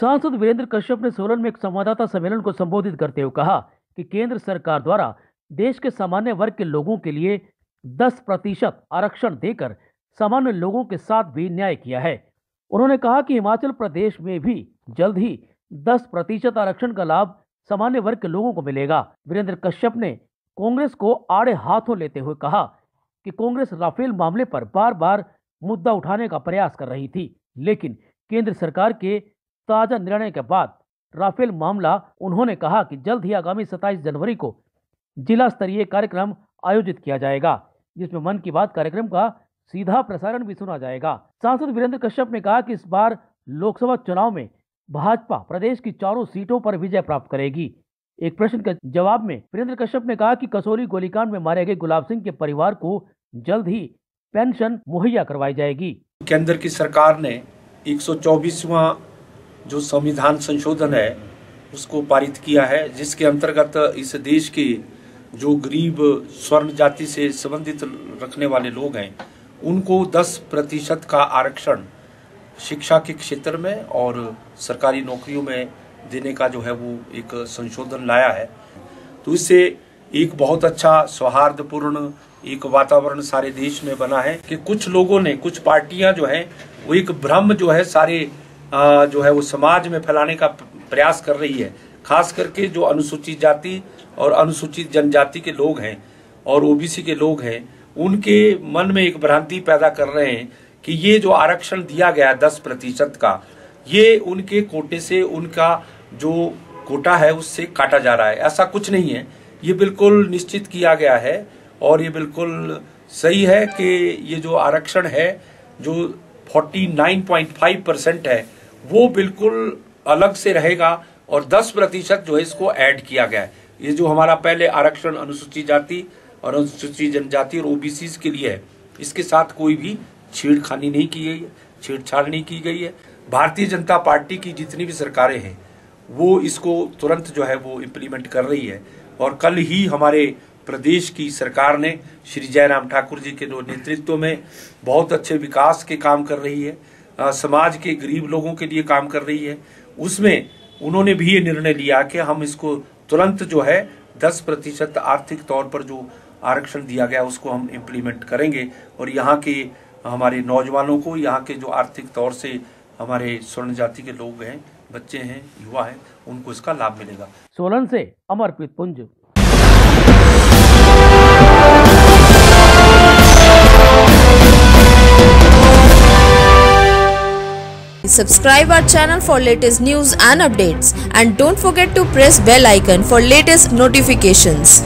सांसद वीरेंद्र कश्यप ने सोलन में एक संवाददाता सम्मेलन को संबोधित करते हुए कहा कि केंद्र सरकार द्वारा देश के सामान्य वर्ग के लोगों के लिए 10% आरक्षण देकर सामान्य लोगों के साथ भी न्याय किया है। उन्होंने कहा कि हिमाचल प्रदेश में भी जल्द ही 10% आरक्षण का लाभ सामान्य वर्ग के लोगों को मिलेगा। वीरेंद्र कश्यप ने कांग्रेस को आड़े हाथों लेते हुए कहा कि कांग्रेस राफेल मामले पर बार बार मुद्दा उठाने का प्रयास कर रही थी, लेकिन केंद्र सरकार के ताजा निर्णय के बाद राफेल मामला उन्होंने कहा कि जल्द ही आगामी 27 जनवरी को जिला स्तरीय कार्यक्रम आयोजित किया जाएगा, जिसमें मन की बात कार्यक्रम का सीधा प्रसारण भी सुना जाएगा। सांसद वीरेंद्र कश्यप ने कहा कि इस बार लोकसभा चुनाव में भाजपा प्रदेश की चारों सीटों पर विजय प्राप्त करेगी। एक प्रश्न के जवाब में वीरेंद्र कश्यप ने कहा कि कसौली गोलीकांड में मारे गए गुलाब सिंह के परिवार को जल्द ही पेंशन मुहैया करवाई जाएगी। केंद्र की सरकार ने 124वां जो संविधान संशोधन है उसको पारित किया है, जिसके अंतर्गत इस देश के जो गरीब स्वर्ण जाति से संबंधित रखने वाले लोग हैं उनको 10% का आरक्षण शिक्षा के क्षेत्र में और सरकारी नौकरियों में देने का जो है वो एक संशोधन लाया है। तो इससे एक बहुत अच्छा सौहार्दपूर्ण एक वातावरण सारे देश में बना है कि कुछ लोगों ने, कुछ पार्टियां जो है वो एक भ्रम जो है सारे जो है वो समाज में फैलाने का प्रयास कर रही है। खास करके जो अनुसूचित जाति और अनुसूचित जनजाति के लोग हैं और ओबीसी के लोग हैं, उनके मन में एक भ्रांति पैदा कर रहे हैं कि ये जो आरक्षण दिया गया 10% का, ये उनके कोटे से, उनका जो कोटा है उससे काटा जा रहा है। ऐसा कुछ नहीं है, ये बिल्कुल निश्चित किया गया है और ये बिल्कुल सही है कि ये जो आरक्षण है जो 49.5% है वो बिल्कुल अलग से रहेगा और 10% जो है इसको ऐड किया गया है। ये जो हमारा पहले आरक्षण अनुसूचित जाति और अनुसूचित जनजाति और ओबीसी के लिए है, इसके साथ कोई भी छेड़खानी नहीं की गई है, छेड़छाड़ नहीं की गई है। भारतीय जनता पार्टी की जितनी भी सरकारें हैं वो इसको तुरंत जो है वो इम्प्लीमेंट कर रही है और कल ही हमारे प्रदेश की सरकार ने श्री जयराम ठाकुर जी के नेतृत्व में बहुत अच्छे विकास के काम कर रही है, समाज के गरीब लोगों के लिए काम कर रही है। उसमें उन्होंने भी ये निर्णय लिया कि हम इसको तुरंत जो है 10% आर्थिक तौर पर जो आरक्षण दिया गया उसको हम इम्प्लीमेंट करेंगे और यहाँ के हमारे नौजवानों को, यहाँ के जो आर्थिक तौर से हमारे स्वर्ण जाति के लोग हैं, बच्चे हैं, युवा हैं, उनको इसका लाभ मिलेगा। सोलन से अमरप्रीत पुंज। Subscribe our channel for latest news and updates, and don't forget to press bell icon for latest notifications.